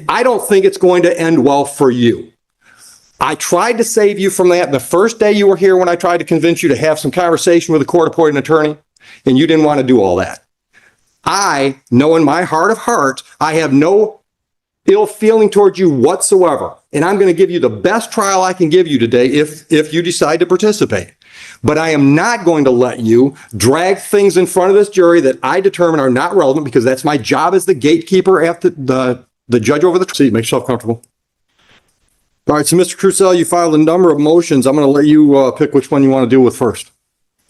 I don't think it's going to end well for you. I tried to save you from that the first day you were here when I tried to convince you to have some conversation with a court-appointed attorney, and you didn't want to do all that. I know in my heart of hearts, I have no ill feeling towards you whatsoever. And I'm going to give you the best trial I can give you today if you decide to participate. But I am not going to let you drag things in front of this jury that I determine are not relevant, because that's my job as the gatekeeper after the judge over the seat. Make yourself comfortable. All right, so Mr. Crucell, you filed a number of motions. I'm going to let you pick which one you want to deal with first.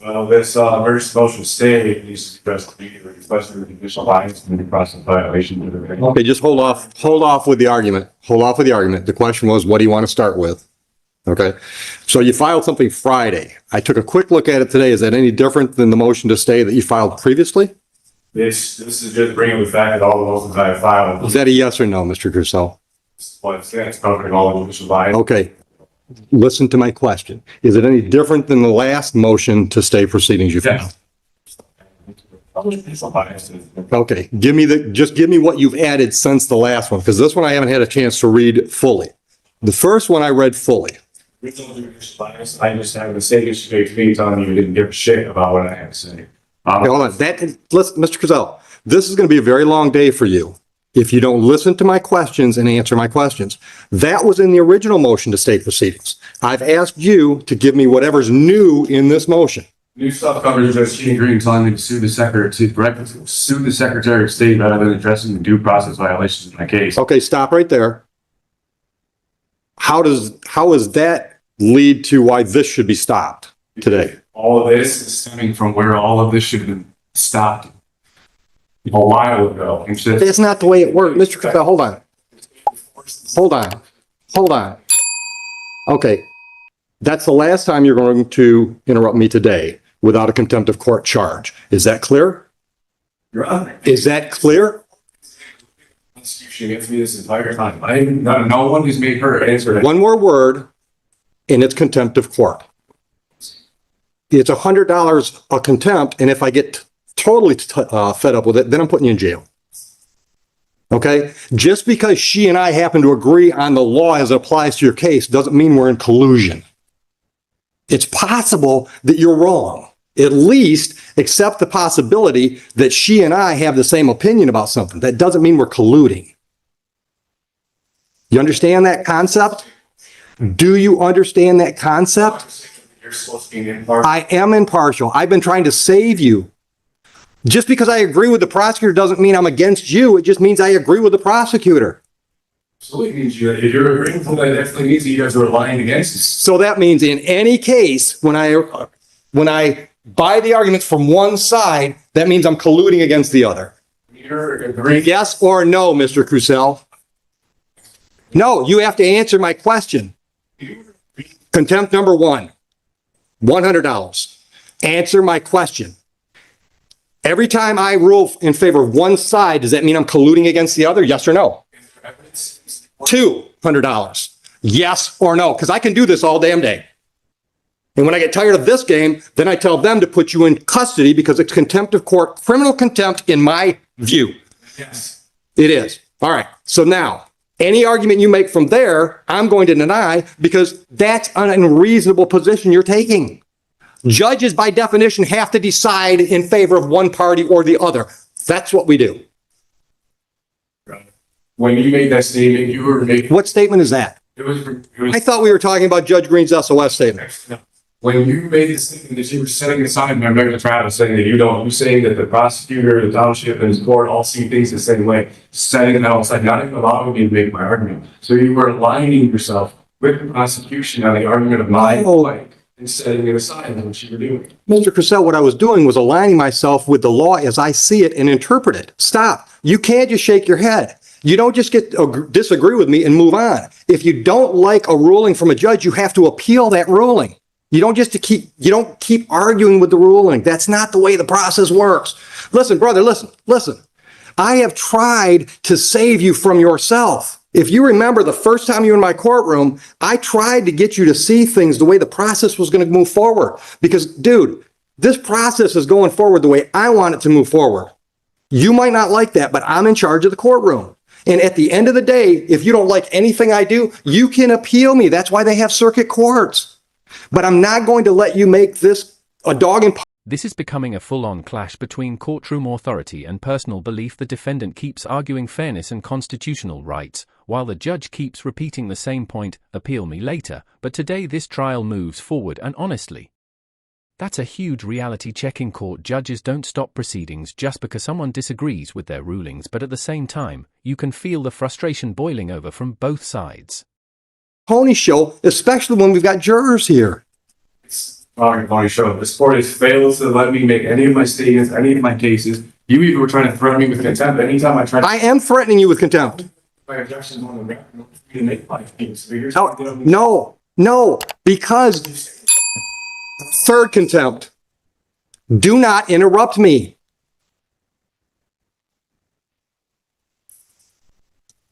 Well, this emergency motion stay needs to be addressed immediately, especially with the judicial bias and the process violation. Okay, just hold off with the argument. Hold off with the argument. The question was, what do you want to start with? Okay, so you filed something Friday. I took a quick look at it today. Is that any different than the motion to stay that you filed previously? This is just bringing the fact that all the motions I have filed. Is that a yes or no, Mr. Crucell? Well, it's covering all the judicial bias. Okay. Listen to my question. Is it any different than the last motion to stay proceedings you filed? Yes. Okay, just give me what you've added since the last one, because this one I haven't had a chance to read fully. The first one I read fully. I just have a mistake straight to me telling you you didn't give a shit about what I had to say. Okay, hold on. Mr. Crucell, this is going to be a very long day for you if you don't listen to my questions and answer my questions. That was in the original motion to stay proceedings. I've asked you to give me whatever's new in this motion. New stuff covers just cheating, agreeing, telling me to sue the Secretary of State rather than addressing the due process violations in my case. Okay, stop right there. How does that lead to why this should be stopped today? All of this is stemming from where all of this should have been stopped a while ago. That's not the way it works. Mr. Crucell, hold on. Okay, that's the last time you're going to interrupt me today without a contempt of court charge. Is that clear? Your Honor. Is that clear? She gets me this entire time. No one has made her answer that. One more word, and it's contempt of court. It's $100 a contempt, and if I get totally fed up with it, then I'm putting you in jail. Okay? Just because she and I happen to agree on the law as it applies to your case doesn't mean we're in collusion. It's possible that you're wrong. At least accept the possibility that she and I have the same opinion about something. That doesn't mean we're colluding. You understand that concept? Do you understand that concept? You're supposed to be impartial. I am impartial. I've been trying to save you. Just because I agree with the prosecutor doesn't mean I'm against you. It just means I agree with the prosecutor. So it means if you're agreeing with that, definitely means that you guys are lying against us. So that means in any case, when I buy the arguments from one side, that means I'm colluding against the other. You're agreeing. Yes or no, Mr. Crucell? No, you have to answer my question. Contempt number one, $100. Answer my question. Every time I rule in favor of one side, does that mean I'm colluding against the other? Yes or no? $200. Yes or no? Because I can do this all damn day. And when I get tired of this game, then I tell them to put you in custody because it's contempt of court, criminal contempt in my view. Yes. It is. All right. So now, any argument you make from there, I'm going to deny because that's an unreasonable position you're taking. Judges, by definition, have to decide in favor of one party or the other. That's what we do. When you made that statement, you were making... What statement is that? It was I thought we were talking about Judge Green's SOS statement. When you made the statement that you were setting aside my regular trial, saying that you're saying that the prosecutor, the township, and his court all see things the same way, setting that aside, not even allowing me to make my argument. So you were aligning yourself with the prosecution on the argument of my point and setting it aside on what you were doing. Mr. Crucell, what I was doing was aligning myself with the law as I see it and interpret it. Stop. You can't just shake your head. You don't just disagree with me and move on. If you don't like a ruling from a judge, you have to appeal that ruling. You don't keep arguing with the ruling. That's not the way the process works. Listen, brother, listen. I have tried to save you from yourself. If you remember the first time you were in my courtroom, I tried to get you to see things the way the process was going to move forward. Because, dude, this process is going forward the way I want it to move forward. You might not like that, but I'm in charge of the courtroom. And at the end of the day, if you don't like anything I do, you can appeal me. That's why they have circuit courts. But I'm not going to let you make this a dog and This is becoming a full-on clash between courtroom authority and personal belief. The defendant keeps arguing fairness and constitutional rights, while the judge keeps repeating the same point, appeal me later. But today this trial moves forward, and honestly, that's a huge reality check in court. Judges don't stop proceedings just because someone disagrees with their rulings, but at the same time, you can feel the frustration boiling over from both sides. pony show, especially when we've got jurors here. Funny show. This court has failed to let me make any of my statements, any of my cases. You even were trying to threaten me with contempt. Anytime I tried to I am threatening you with contempt. my objections on the record, you make my case. So you're No, because third contempt. Do not interrupt me.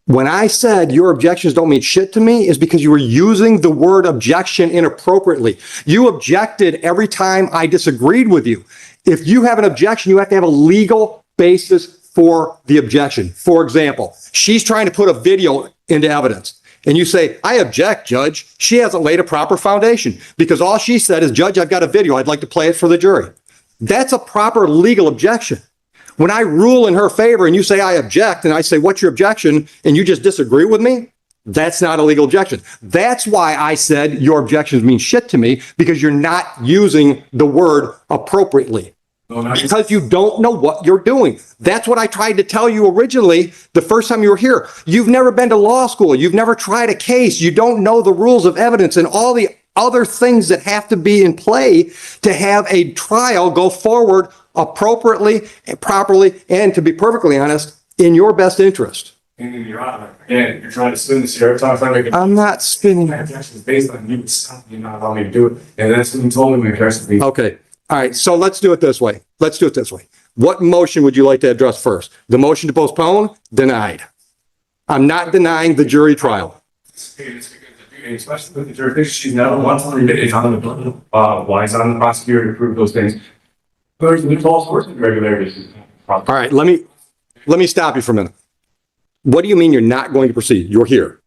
When I said your objections don't mean shit to me is because you were using the word objection inappropriately. You objected every time I disagreed with you. If you have an objection, you have to have a legal basis for the objection. For example, she's trying to put a video into evidence and you say, I object, Judge. She hasn't laid a proper foundation because all she said is, Judge, I've got a video. I'd like to play it for the jury. That's a proper legal objection. When I rule in her favor and you say I object and I say, what's your objection? And you just disagree with me, that's not a legal objection. That's why I said your objections mean shit to me, because you're not using the word appropriately. Because you don't know what you're doing. That's what I tried to tell you originally the first time you were here. You've never been to law school. You've never tried a case. You don't know the rules of evidence and all the other things that have to be in play to have a trial go forward appropriately and properly, and to be perfectly honest, in your best interest. And Your Honor, again, you're trying to spin this here every time I make a I'm not spinning. my objections based on you stopping you not allowing me to do it. And that's when you told me my objections to be. Okay. All right. So let's do it this way. What motion would you like to address first? The motion to postpone? Denied. I'm not denying the jury trial. Especially with the jurisdiction, she's never once it's on the why it's on the prosecutor to prove those things. There's the false course irregularities. All right. Let me stop you for a minute. What do you mean you're not going to proceed? You're here.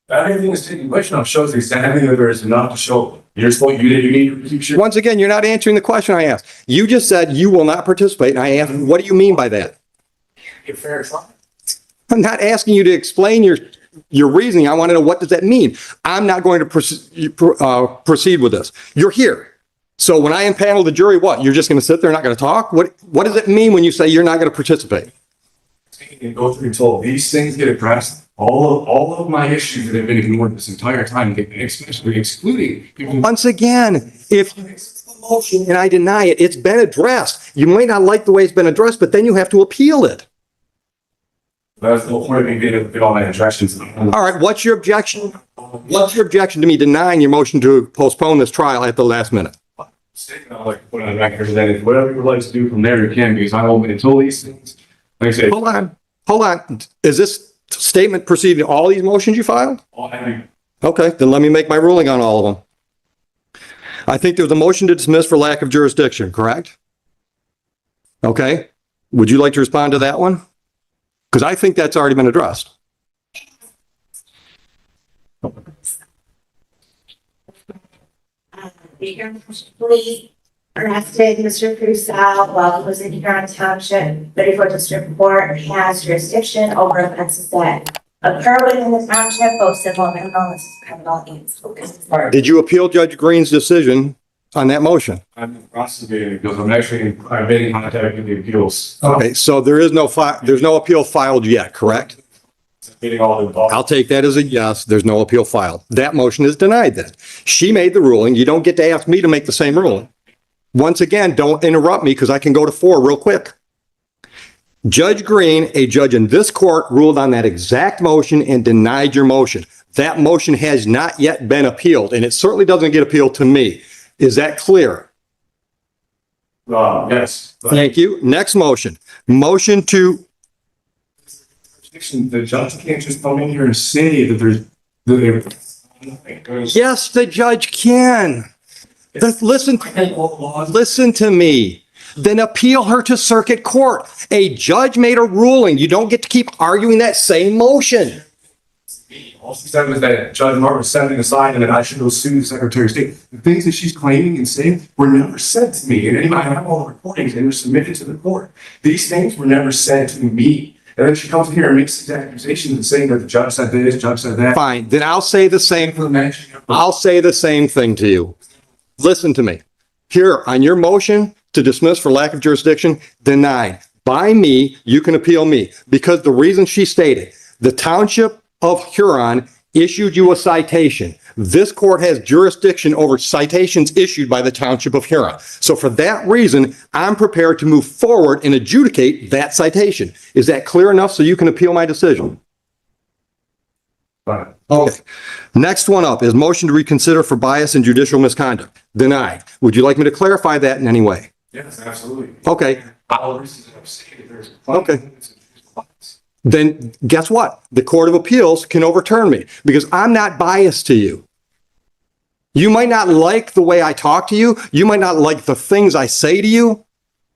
Everything is taking place now shows exactly that there is enough to show. You're supposed you need to Once again, you're not answering the question I asked. You just said you will not participate. And I asked, what do you mean by that? fair trial. I'm not asking you to explain your reasoning. I want to know, what does that mean? I'm not going to proceed with this. You're here. So when I impanel the jury, what? You're just going to sit there and not going to talk? What does it mean when you say you're not going to participate? And go through until these things get addressed. All of my issues that have been ignored this entire time, especially excluding people. Once again, if you accept the motion and I deny it, it's been addressed. You might not like the way it's been addressed, but then you have to appeal it. That's the whole point of me getting all my objections. All right, what's your objection? What's your objection to me denying your motion to postpone this trial at the last minute? Statement I'd like to put on the record that if whatever you'd like to do from there, you can, because I'm open until these things. Like I said, Hold on. Is this statement preceding all these motions you filed? Okay, then let me make my ruling on all of them. I think there was a motion to dismiss for lack of jurisdiction, correct? Okay. Would you like to respond to that one? Because I think that's already been addressed. Please arrested Mr. Crusoe while he was in Huron Township. 34th District Court has jurisdiction over offenses that occur within the township, both civil and criminal and Did you appeal Judge Green's decision on that motion? I'm prosecuting because I've been in contact with the appeals. Okay, so there's no appeal filed yet, correct? Getting all involved. I'll take that as a yes. There's no appeal filed. That motion is denied then. She made the ruling. You don't get to ask me to make the same ruling. Once again, don't interrupt me because I can go to 4 real quick. Judge Green, a judge in this court, ruled on that exact motion and denied your motion. That motion has not yet been appealed, and it certainly doesn't get appealed to me. Is that clear? Yes. Thank you. Next motion. Motion to... The judge can't just come in here and say that there's. Yes, the judge can. Listen to me. then appeal her to circuit court. A judge made a ruling. You don't get to keep arguing that same motion. All she said was that Judge Martin was setting aside and that I should go sue the Secretary of State. The things that she's claiming and saying were never said to me. And anybody, I have all the recordings and they're submitted to the court. These things were never said to me. And then she comes in here and makes these accusations and saying that the judge said this, judge said that. Fine, then I'll say the same. I'll say the same thing to you. Listen to me. Here, on your motion to dismiss for lack of jurisdiction, denied. By me, you can appeal me. Because the reason she stated, the Township of Huron issued you a citation. This court has jurisdiction over citations issued by the Township of Huron. So for that reason, I'm prepared to move forward and adjudicate that citation. Is that clear enough so you can appeal my decision? Fine. Okay. Next one up is motion to reconsider for bias and judicial misconduct. Denied. Would you like me to clarify that in any way? Yes, absolutely. Okay. All the reasons that I've stated, there's Okay. Then guess what? The Court of Appeals can overturn me because I'm not biased to you. You might not like the way I talk to you. You might not like the things I say to you,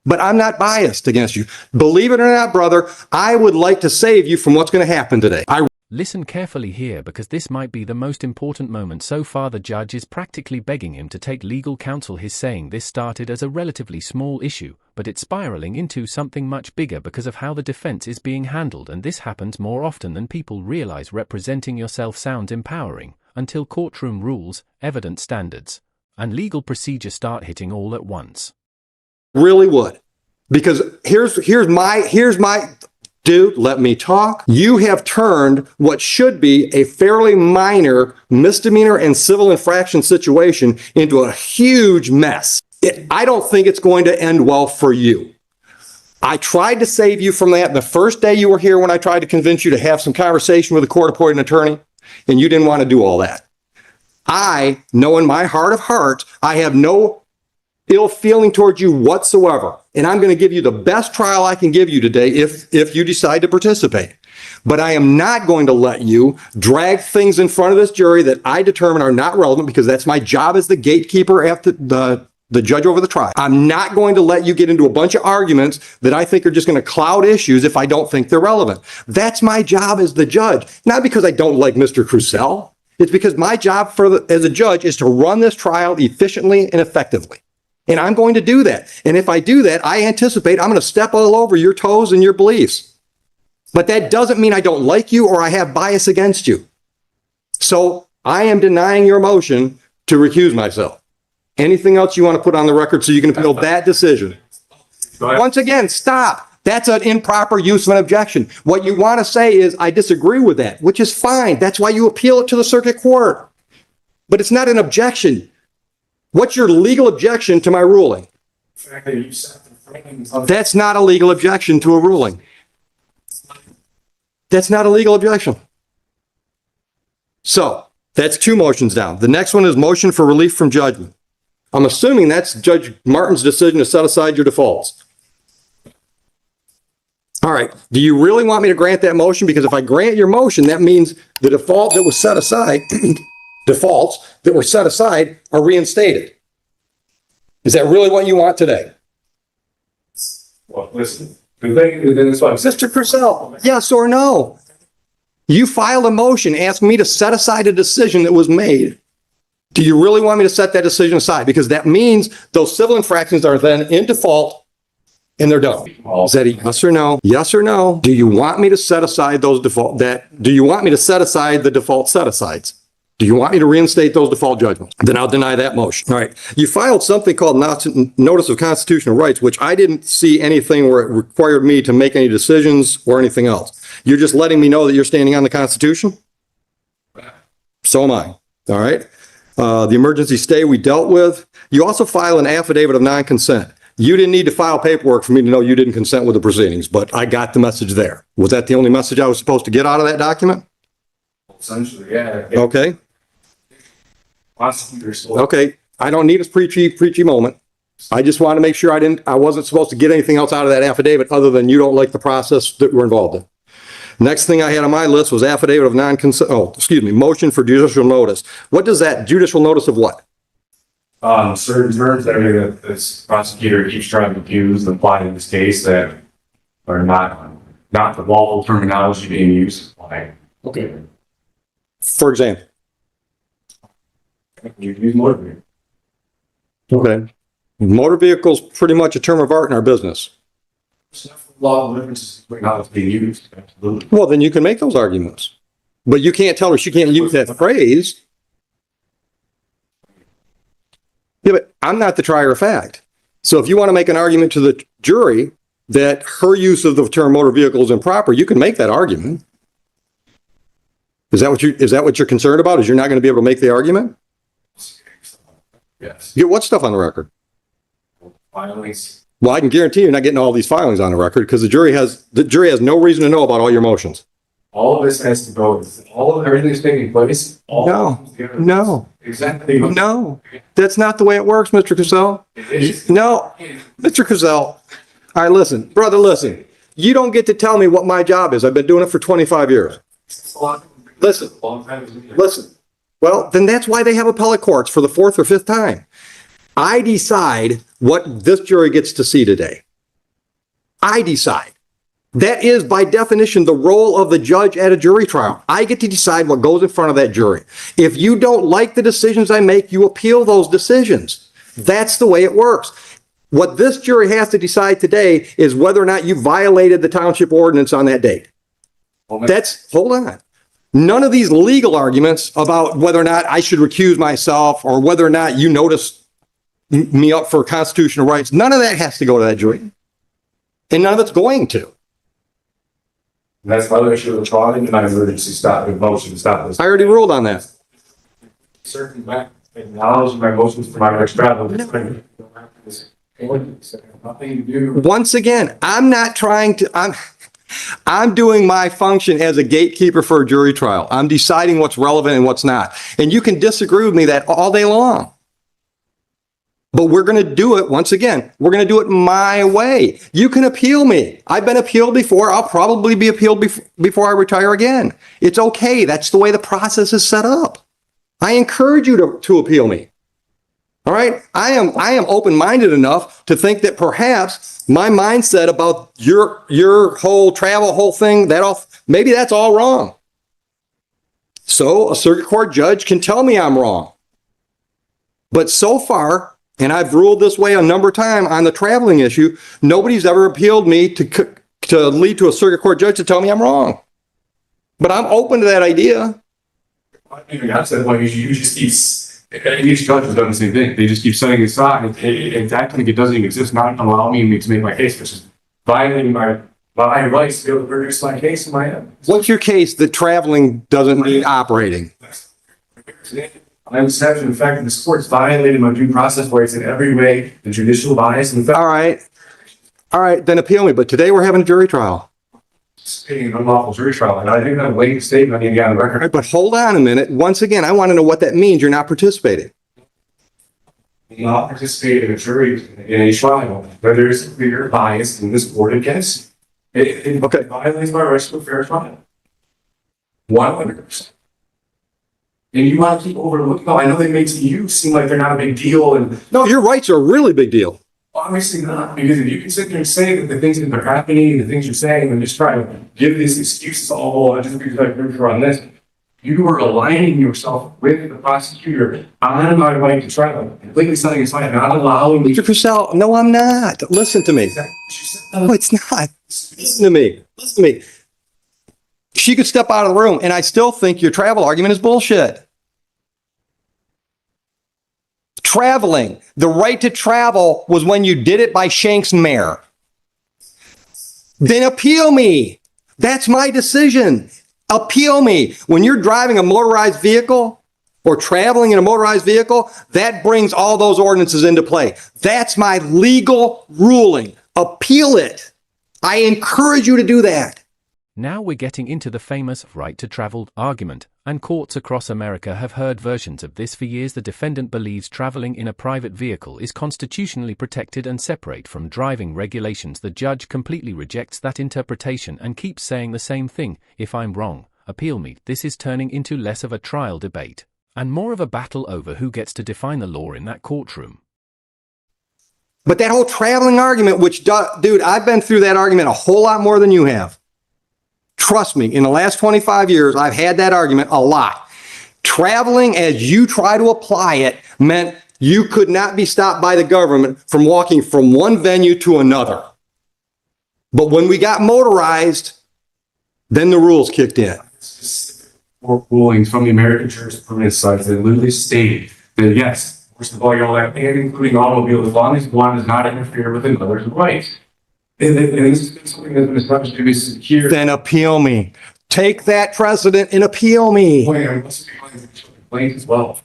but I'm not biased against you. Believe it or not, brother, I would like to save you from what's going to happen today. Listen carefully here because this might be the most important moment so far. The judge is practically begging him to take legal counsel. He's saying this started as a relatively small issue, but it's spiraling into something much bigger because of how the defense is being handled, and this happens more often than people realize. Representing yourself sounds empowering until courtroom rules, evidence standards, and legal procedure start hitting all at once. Really would. Because here's my dude, let me talk. You have turned what should be a fairly minor misdemeanor and civil infraction situation into a huge mess. I don't think it's going to end well for you. I tried to save you from that the first day you were here when I tried to convince you to have some conversation with a court-appointed attorney, and you didn't want to do all that. I know in my heart of hearts, I have no ill feeling towards you whatsoever. And I'm going to give you the best trial I can give you today if you decide to participate. But I am not going to let you drag things in front of this jury that I determine are not relevant, because that's my job as the gatekeeper after the judge over the trial. I'm not going to let you get into a bunch of arguments that I think are just going to cloud issues if I don't think they're relevant. That's my job as the judge. Not because I don't like Mr. Crucell. It's because my job as a judge is to run this trial efficiently and effectively. And I'm going to do that. And if I do that, I anticipate I'm going to step all over your toes and your beliefs. But that doesn't mean I don't like you or I have bias against you. So I am denying your motion to recuse myself. Anything else you want to put on the record so you can appeal that decision? Once again, stop. That's an improper use of an objection. What you want to say is, I disagree with that, which is fine. That's why you appeal it to the circuit court. But it's not an objection. What's your legal objection to my ruling? That's not a legal objection to a ruling. That's not a legal objection. So that's two motions down. The next one is motion for relief from judgment. I'm assuming that's Judge Martin's decision to set aside your defaults. All right. Do you really want me to grant that motion? Because if I grant your motion, that means the default that was set aside, defaults that were set aside are reinstated. Is that really what you want today? Well, listen, the thing is what Mr. Crucell, yes or no? You filed a motion asking me to set aside a decision that was made. Do you really want me to set that decision aside? Because that means those civil infractions are then in default and they're done. Is that a yes or no? Yes or no? Do you want me to set aside those do you want me to set aside the default set-asides? Do you want me to reinstate those default judgments? Then I'll deny that motion. All right. You filed something called Notice of Constitutional Rights, which I didn't see anything where it required me to make any decisions or anything else. You're just letting me know that you're standing on the Constitution? So am I. All right. The emergency stay we dealt with. You also file an affidavit of non-consent. You didn't need to file paperwork for me to know you didn't consent with the proceedings, but I got the message there. Was that the only message I was supposed to get out of that document? essentially, yeah. Okay. Prosecutors. Okay. I don't need a preachy moment. I just want to make sure I wasn't supposed to get anything else out of that affidavit other than you don't like the process that we're involved in. Next thing I had on my list was affidavit of non-consent, motion for judicial notice. What does that, judicial notice of what? certain terms, everything that this prosecutor keeps trying to use and apply in this case that are not the lawful terminology being used. Okay. For example. You use motor vehicle. Okay. Motor vehicle's pretty much a term of art in our business. Law of differences between how it's being used. Absolutely. Well, then you can make those arguments. But you can't tell her she can't use that phrase. Yeah, but I'm not the trier of fact. So if you want to make an argument to the jury that her use of the term motor vehicle is improper, you can make that argument. Is that what you're concerned about? Is you're not going to be able to make the argument? Yes. Get what stuff on the record? Filings. Well, I can guarantee you're not getting all these filings on the record because the jury has no reason to know about all your motions. All of this has to go. Everything that's taking place. No. Exactly. No, that's not the way it works, Mr. Cusell. No, Mr. Cusell. All right, listen, brother, listen. You don't get to tell me what my job is. I've been doing it for 25 years. Listen. Well, then that's why they have appellate courts for the fourth or fifth time. I decide what this jury gets to see today. I decide. That is, by definition, the role of the judge at a jury trial. I get to decide what goes in front of that jury. If you don't like the decisions I make, you appeal those decisions. That's the way it works. What this jury has to decide today is whether or not you violated the township ordinance on that date. Hold on. None of these legal arguments about whether or not I should recuse myself or whether or not you notice me up for constitutional rights, none of that has to go to that jury. And none of it's going to. And that's why I should have tried and my emergency stop and motion to stop this. I already ruled on that. Certain back acknowledge my motions for my RightToTravel. Nothing to do. Once again, I'm not trying to, I'm doing my function as a gatekeeper for a jury trial. I'm deciding what's relevant and what's not. And you can disagree with me that all day long. But we're going to do it, once again, we're going to do it my way. You can appeal me. I've been appealed before. I'll probably be appealed before I retire again. It's okay. That's the way the process is set up. I encourage you to appeal me. All right? I am open-minded enough to think that perhaps my mindset about your whole thing, maybe that's all wrong. So a circuit court judge can tell me I'm wrong. But so far, and I've ruled this way a number of times on the traveling issue, nobody's ever appealed me to lead to a circuit court judge to tell me I'm wrong. But I'm open to that idea. I said, well, you just keep, each judge has done the same thing. They just keep setting it aside. In fact, I think it doesn't even exist, not allowing me to make my case, which is violating my rights to be able to produce my case in my head. What's your case that traveling doesn't mean operating? I am in fact that this court's violated my due process rights in every way, the judicial bias and All right, then appeal me. But today we're having a jury trial. an unlawful jury trial, and I think that weighty statement I need to get on the record. Right, but hold on a minute. Once again, I want to know what that means. You're not participating. Not participate in a jury in a trial where there is clear bias in this court against it. Okay. It violates my rights to a fair trial. 100%. And you want to keep overlooking. Oh, I know they make you seem like they're not a big deal, and No, your rights are a really big deal. obviously not. Because if you can sit there and say that the things that are happening, the things you're saying, and just try to give these excuses, oh, just because I agree on this, you are aligning yourself with the prosecutor on my right to trial, completely setting aside, not allowing me. Mr. Purcell, no, I'm not. Listen to me. No, it's not. Listen to me. Listen to me. She could step out of the room, and I still think your travel argument is bullshit. Traveling. The right to travel was when you did it by Shank's mare. Then appeal me. That's my decision. Appeal me. When you're driving a motorized vehicle or traveling in a motorized vehicle, that brings all those ordinances into play. That's my legal ruling. Appeal it. I encourage you to do that. Now we're getting into the famous right to travel argument, and courts across America have heard versions of this for years. The defendant believes traveling in a private vehicle is constitutionally protected and separate from driving regulations. The judge completely rejects that interpretation and keeps saying the same thing. If I'm wrong, appeal me. This is turning into less of a trial debate, and more of a battle over who gets to define the law in that courtroom. But that whole traveling argument, dude, I've been through that argument a whole lot more than you have. Trust me, in the last 25 years, I've had that argument a lot. Traveling, as you try to apply it, meant you could not be stopped by the government from walking from one venue to another. But when we got motorized, then the rules kicked in. Court rulings from the American jurisprudence sites that literally stated that yes, first of all, you're allowed, and including automobiles, as long as one does not interfere with another's rights. And this has been something that's been established to be secure. Then appeal me. Take that precedent and appeal me. I must be complaint as well.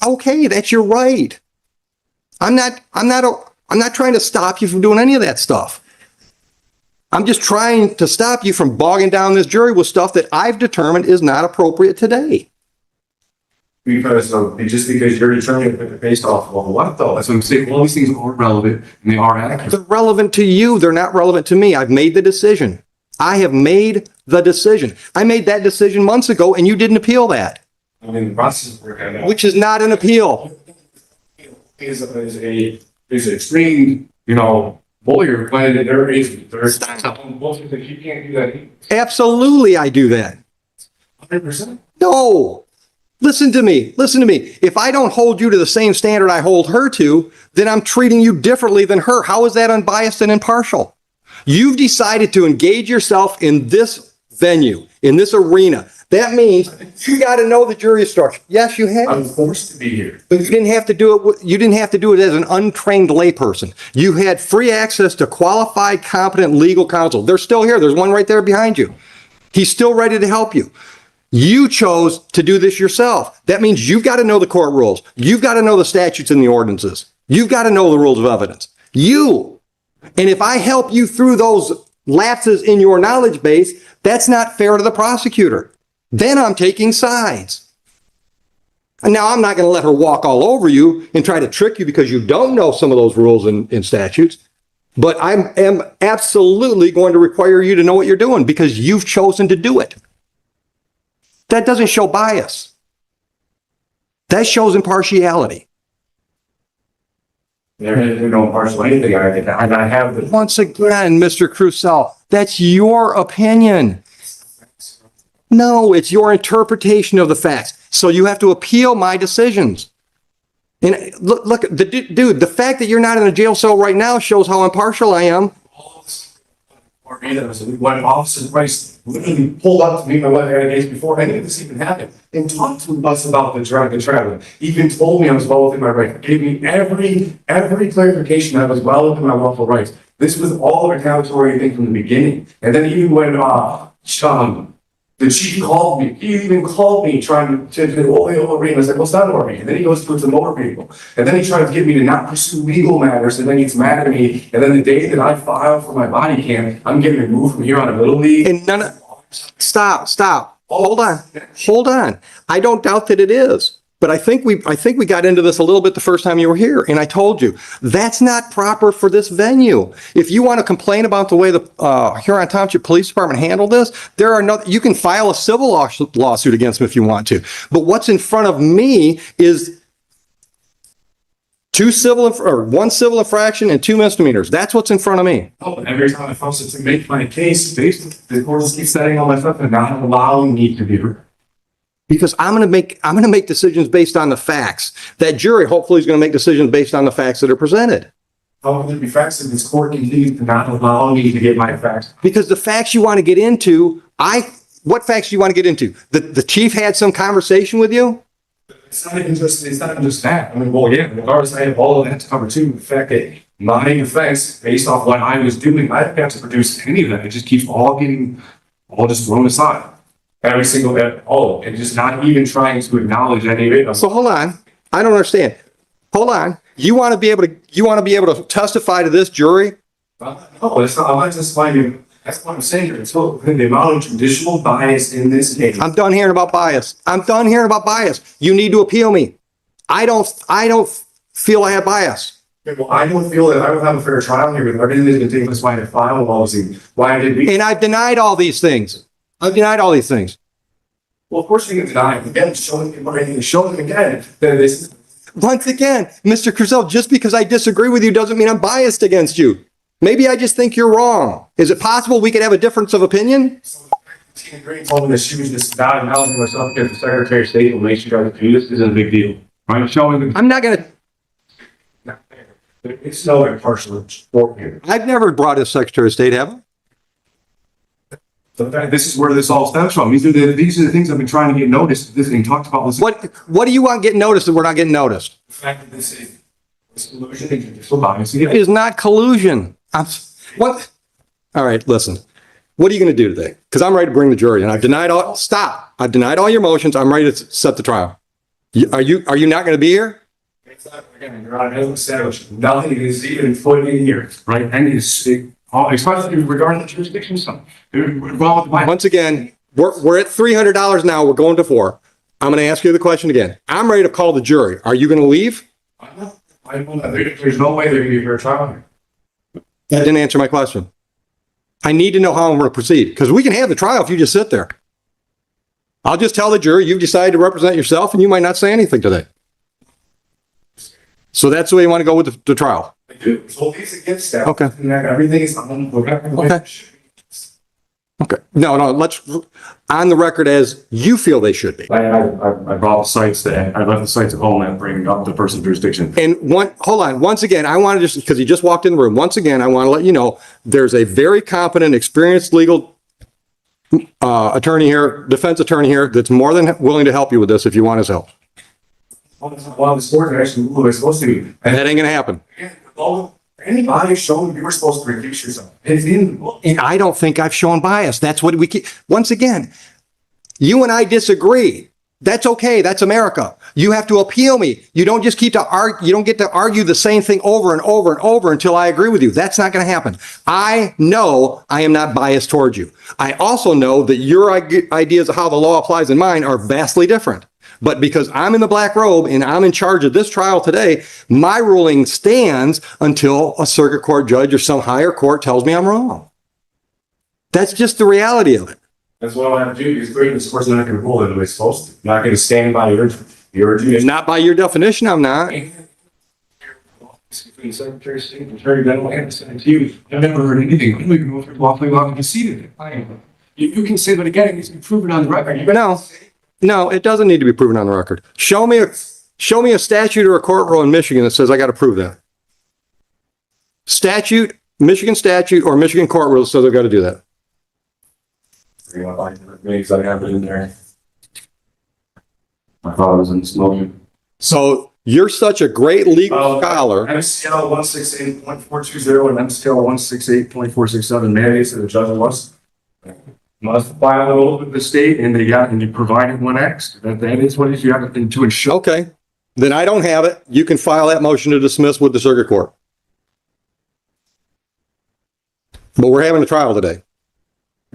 Okay, that's your right. I'm not trying to stop you from doing any of that stuff. I'm just trying to stop you from bogging down this jury with stuff that I've determined is not appropriate today. Because just because you're determining it based off of what though? That's what I'm saying. All these things are relevant and they are accurate. They're relevant to you. They're not relevant to me. I've made the decision. I have made the decision. I made that decision months ago and you didn't appeal that. I mean, the process is working. Which is not an appeal. Is an extreme, lawyer when there is bullshit that you can't do that. Absolutely, I do that. 100%. No. Listen to me. Listen to me. If I don't hold you to the same standard I hold her to, then I'm treating you differently than her. How is that unbiased and impartial? You've decided to engage yourself in this venue, in this arena. That means you got to know the jury structure. Yes, you have. I'm forced to be here. But you didn't have to do it. You didn't have to do it as an untrained layperson. You had free access to qualified, competent legal counsel. They're still here. There's one right there behind you. He's still ready to help you. You chose to do this yourself. That means you've got to know the court rules. You've got to know the statutes and the ordinances. You've got to know the rules of evidence. And if I help you through those lapses in your knowledge base, that's not fair to the prosecutor. Then I'm taking sides. And now I'm not going to let her walk all over you and try to trick you because you don't know some of those rules and statutes. But I am absolutely going to require you to know what you're doing because you've chosen to do it. That doesn't show bias. That shows impartiality. There is no impartial anything. I have the. Once again, Mr. Crusoe, that's your opinion. No, it's your interpretation of the facts. So you have to appeal my decisions. And look, dude, the fact that you're not in a jail cell right now shows how impartial I am. When Officer Price literally pulled up to meet my wife days before any of this even happened and talked to us about the traveling, even told me I was well within my rights, gave me every clarification that I was well within my lawful rights. This was all a retaliatory thing from the beginning. And then even when the chief called me. He even called me trying to arena. I was like, what's that over me? And then he goes towards the motor vehicle. And then he tried to get me to not pursue legal matters. And then he's mad at me. And then the day that I file for my body cam, I'm getting removed from here on a little league. And stop. Hold on. I don't doubt that it is. But I think we got into this a little bit the first time you were here, and I told you that's not proper for this venue. If you want to complain about the way the Huron Township Police Department handled this, you can file a civil lawsuit against them if you want to. But what's in front of me is one civil infraction and 2 misdemeanors. That's what's in front of me. Every time I file to make my case, the court keeps setting all my stuff and not allowing me to be heard. Because I'm going to make decisions based on the facts. That jury hopefully is going to make decisions based on the facts that are presented. How can there be facts if this court continues to not allow me to get my facts? Because the facts you want to get into, what facts do you want to get into? The chief had some conversation with you? It's not even just that. I mean, well, yeah, regardless, I have all of that to cover too. The fact that my offense, based off what I was doing, I didn't have to produce any of that. It just keeps all just thrown aside. Every single bit, and just not even trying to acknowledge any of it. So hold on, I don't understand. Hold on, you want to be able to testify to this jury? No, it's not. I'm not testifying. That's what I'm saying. It's the amount of judicial bias in this case. I'm done hearing about bias. You need to appeal me. I don't feel I have bias. Well, I don't feel that I will have a fair trial here with everything that's going to take place. Why I filed policy? Why I did. And I've denied all these things. Well, of course you can deny it. Again, showing them again, that this. Once again, Mr. Cruzel, just because I disagree with you doesn't mean I'm biased against you. Maybe I just think you're wrong. Is it possible we could have a difference of opinion? Tina Green told me that she was just not announcing myself against the Secretary of State will make sure that this isn't a big deal. I'm showing them. I'm not gonna, It's no impartial sport here. I've never brought a Secretary of State, have I? This is where this all stems from. These are the things I've been trying to get noticed. This and talked about this. What do you want getting noticed that we're not getting noticed? The fact that this is collusion and judicial bias. It is not collusion. What? All right, listen. What are you going to do today? Because I'm ready to bring the jury, and I've denied all. Stop! I've denied all your motions. I'm ready to set the trial. Are you not going to be here? It's not, again, Your Honor, it hasn't established nothing is even put in here, right? And especially regarding the jurisdiction stuff. Once again, we're at $300 now. We're going to $400. I'm going to ask you the question again. I'm ready to call the jury. Are you going to leave? There's no way they're going to be fair trial here. That didn't answer my question. I need to know how I'm going to proceed, because we can have the trial if you just sit there. I'll just tell the jury you've decided to represent yourself and you might not say anything today. So that's the way you want to go with the trial. I do. So these against that. Okay. And everything is on the record. Okay. Okay. No, let's, on the record as you feel they should be. I brought the sites that I left the sites at home and bringing up the person's jurisdiction. And hold on, once again, I want to just, because you just walked in the room, once again, I want to let you know, there's a very competent, experienced legal attorney here, defense attorney here, that's more than willing to help you with this if you want his help. Well, the sport actually was supposed to be. And that ain't gonna happen. Anybody showing you were supposed to reduce yourself. It's in the book. And I don't think I've shown bias. That's what we keep. Once again, you and I disagree. That's okay. That's America. You have to appeal me. You don't just keep to argue. You don't get to argue the same thing over and over and over until I agree with you. That's not going to happen. I know I am not biased towards you. I also know that your ideas of how the law applies in mine are vastly different. But because I'm in the black robe and I'm in charge of this trial today, my ruling stands until a circuit court judge or some higher court tells me I'm wrong. That's just the reality of it. That's what I have to do. Because this court's not going to rule it the way it's supposed to. Not going to stand by your jurisdiction. Not by your definition, I'm not. The Secretary of State, Attorney General, and the you. I've never heard anything. I don't even know if you're lawfully allowed to concede it. You can say that again. It's been proven on the record. No, it doesn't need to be proven on the record. Show me a statute or a court rule in Michigan that says I got to prove that. Statute, Michigan statute, or Michigan court rule says I've got to do that. Because I have it in there. My father was in smoking. So you're such a great legal scholar. MCL 168.420 and MCL 168.467 mandates that the judge must file a rule with the state, and you provided 1X. That is what you have to ensure. Okay, then I don't have it. You can file that motion to dismiss with the circuit court. But we're having a trial today.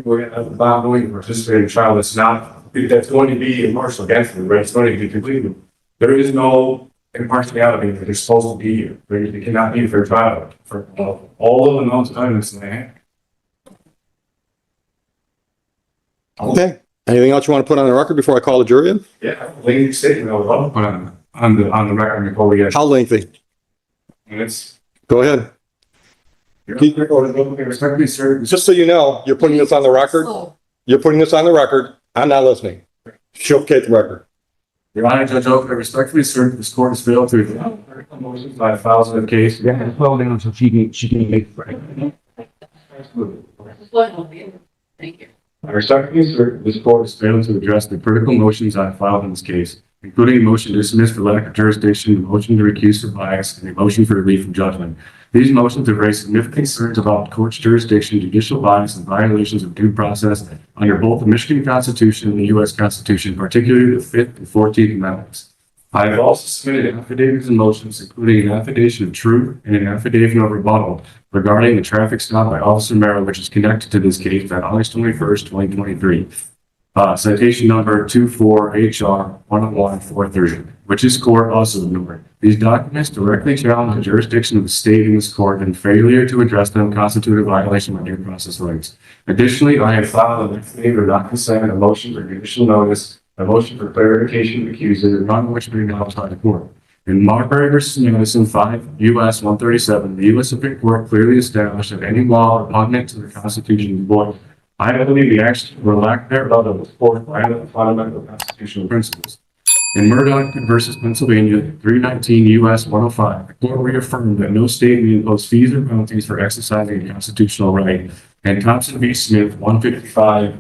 We're going to have Bob going to participate in a trial that's going to be impartial against me, right? It's going to be completely. There is no impartiality that is supposed to be here. There cannot be a fair trial for all of the amounts of evidence that I have. Okay. Anything else you want to put on the record before I call the jury in? Yeah, lengthy statement I would love to put on the record before we get. How lengthy? Minutes. Go ahead. Just so you know, you're putting this on the record. You're putting this on the record. I'm not listening. Showcase the record. Your Honor, Judge Oakley, I respectfully assert that this court has failed to motions by files of the case. Yeah, well, then so she can make it. Thank you. I respectfully assert this court has failed to address the critical motions I filed in this case, including a motion to dismiss for lack of jurisdiction, a motion to recuse for bias, and a motion for relief from judgment. These motions have raised significant concerns about the court's jurisdiction, judicial bias, and violations of due process under both the Michigan Constitution and the U.S. Constitution, particularly the 5th and 14th Amendments. I have also submitted affidavits and motions, including an affidavit of truth and an affidavit of rebuttal regarding the traffic stop by Officer Merrill, which is connected to this case on August 21st, 2023. Citation number 24HR-101-430, which this court also ignored. These documents directly challenge the jurisdiction of the state in this court, and failure to address them constitute a violation of due process rights. Additionally, I have filed an affidavit of not consent, a motion for judicial notice A motion for clarification of accuser, none of which may be acknowledged by the court. In Marbury versus Madison 5 U.S. 137, the U.S. Supreme Court clearly established that any law repugnant to the Constitution is void. I believe the action or lack thereof of the court violate the fundamental constitutional principles. In Murdoch versus Pennsylvania 319 U.S. 105, the court reaffirmed that no state may impose fees or penalties for exercising a constitutional right. And Thompson v. Smith 155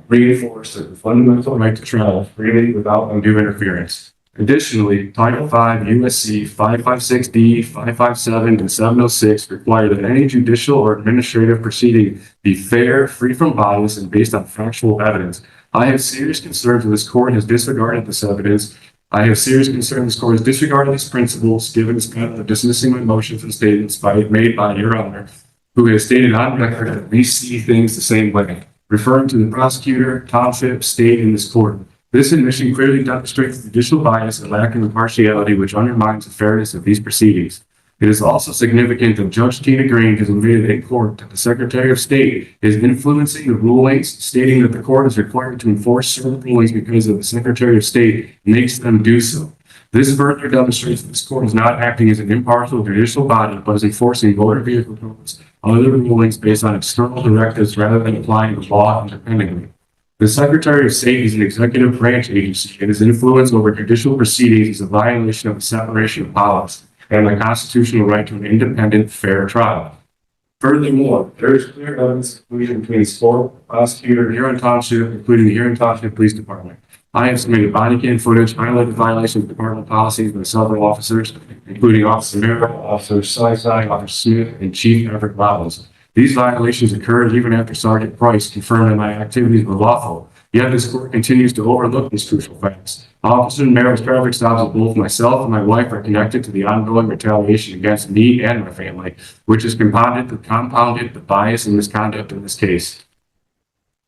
reinforced that the fundamental right to travel freely without undue interference. Additionally, Title V U.S.C. 556D, 557, and 706 require that any judicial or administrative proceeding be fair, free from bias, and based on factual evidence. I have serious concerns that this court has disregarded this evidence. I have serious concern this court has disregarded these principles, given its pattern of dismissing my motions and statements made by Your Honor, who has stated on record that we see things the same way, referring to the prosecutor, township, state, and this court. This admission clearly demonstrates judicial bias and lack of impartiality, which undermines the fairness of these proceedings. It is also significant that Judge Tina Green has admitted in court that the Secretary of State is influencing the rulings, stating that the court is required to enforce certain rulings because of the Secretary of State makes them do so. This further demonstrates that this court is not acting as an impartial judicial body, but is enforcing motor vehicle codes, other rulings based on external directives rather than applying the law independently. The Secretary of State is an executive branch agency, and his influence over judicial proceedings is a violation of the separation of powers and the constitutional right to an independent, fair trial. Furthermore, there is clear evidence of collusion between the court, prosecutor, Huron Township, including the Huron Township Police Department. I have submitted body cam footage highlighting violations of department policies by several officers, including Officer Merrill, Officer Sysai, Officer Smith, and Chief Everett Robbins. These violations occurred even after Sergeant Price confirmed that my activities were lawful, yet this court continues to overlook these crucial facts. Officer Merrill's traffic stops of both myself and my wife are connected to the ongoing retaliation against me and my family, which has compounded the bias and misconduct in this case.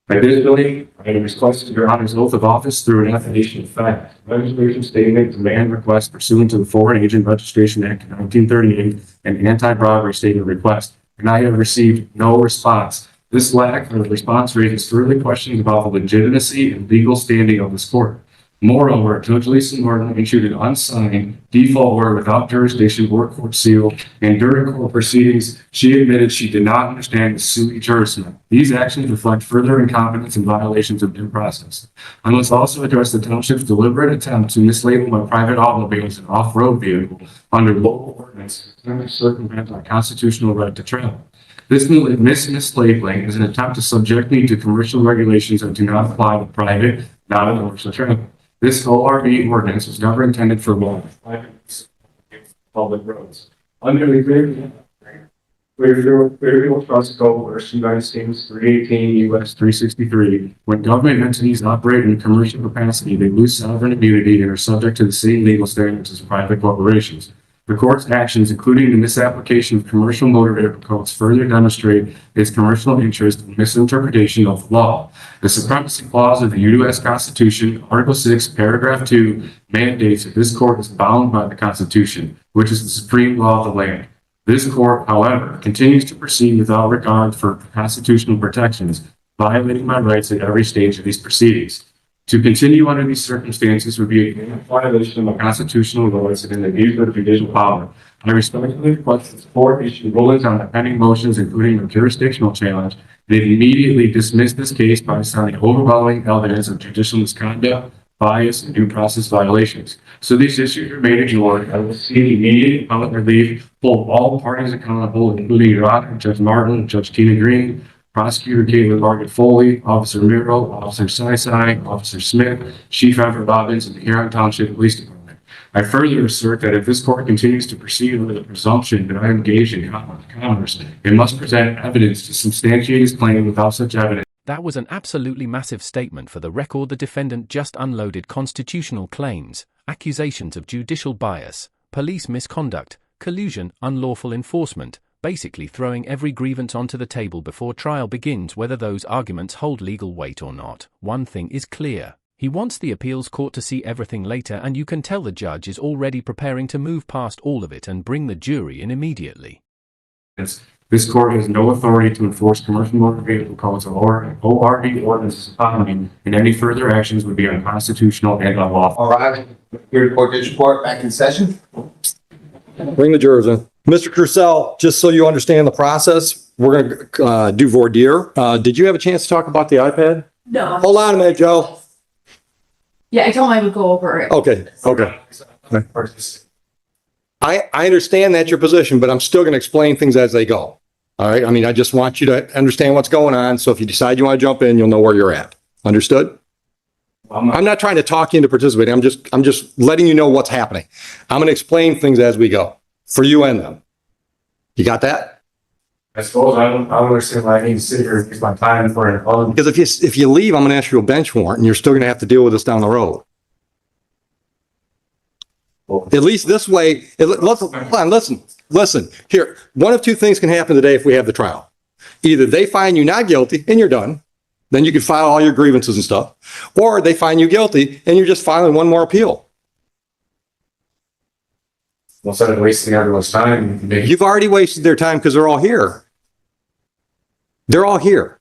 Additionally, I have requested Your Honor's oath of office through an affidavit of fact, registration statement, demand request pursuant to the Foreign Agent Registration Act of 1938, and anti-bribery statement request, and I have received no response. This lack of response raises further questions about the legitimacy and legal standing of this court. Moreover, Judge Lisa Norton issued an unsigned default order without jurisdiction or court seal, and during court proceedings, she admitted she did not understand the sui jurisdiction. These actions reflect further incompetence and violations of due process. I must also address the township's deliberate attempt to mislabel my private automobile as an off-road vehicle under local ordinance to circumvent my constitutional right to travel. This mislabeling is an attempt to subject me to commercial regulations that do not apply to private, non-commercial travel. This ORV ordinance was never intended for law public roads. Under the Clearfield Trust Code, versus United States 318 U.S. 363, when government entities operate in commercial capacity, they lose sovereign immunity and are subject to the same legal standards as private corporations. The court's actions, including the misapplication of commercial motor vehicle codes, further demonstrate its commercial interest in misinterpretation of the law. The Supremacy Clause of the U.S. Constitution, Article 6, Paragraph 2, mandates that this court is bound by the Constitution, which is the supreme law of the land. This court, however, continues to proceed without regard for constitutional protections, violating my rights at every stage of these proceedings. To continue under these circumstances would be a violation of my constitutional rights and an abuse of judicial power. I respectfully request that the court issue rulings on the pending motions, including a jurisdictional challenge, and immediately dismiss this case by citing overwhelming evidence of judicial misconduct, bias, and due process violations. So these issues remain ignored. I will see immediate appellate relief, hold all parties accountable, including Your Honor, Judge Martin, Judge Tina Green, Prosecutor Caitlin Margaret Foley, Officer Miro, Officer Sysai, Officer Smith, Chief Everett Robbins, and the Huron Township Police Department. I further assert that if this court continues to proceed with the presumption that I am engaged in commerce, it must present evidence to substantiate its claim. Without such evidence. That was an absolutely massive statement. For the record, the defendant just unloaded constitutional claims, accusations of judicial bias, police misconduct, collusion, unlawful enforcement, basically throwing every grievance onto the table before trial begins, whether those arguments hold legal weight or not. One thing is clear. He wants the appeals court to see everything later, and you can tell the judge is already preparing to move past all of it and bring the jury in immediately. This court has no authority to enforce commercial motor vehicle codes or ORV ordinances upon me, and any further actions would be unconstitutional and unlawful. All right, here to court, district court, back in session. Bring the jurors in. Mr. Crucell, just so you understand the process, we're going to do voir dire. Did you have a chance to talk about the iPad? No. Hold on a minute, Joe. Yeah, I told him I would go over it. Okay. I understand that's your position, but I'm still going to explain things as they go. All right. I mean, I just want you to understand what's going on. So if you decide you want to jump in, you'll know where you're at. Understood? I'm not trying to talk you into participating. I'm just letting you know what's happening. I'm going to explain things as we go for you and them. You got that? I suppose I don't understand why I need to sit here and waste my time for an phone. Because if you leave, I'm going to issue a bench warrant and you're still going to have to deal with this down the road. At least this way, listen. Here, one of two things can happen today if we have the trial. Either they find you not guilty and you're done, then you can file all your grievances and stuff, or they find you guilty and you're just filing one more appeal. Instead of wasting everyone's time. You've already wasted their time because they're all here. They're all here.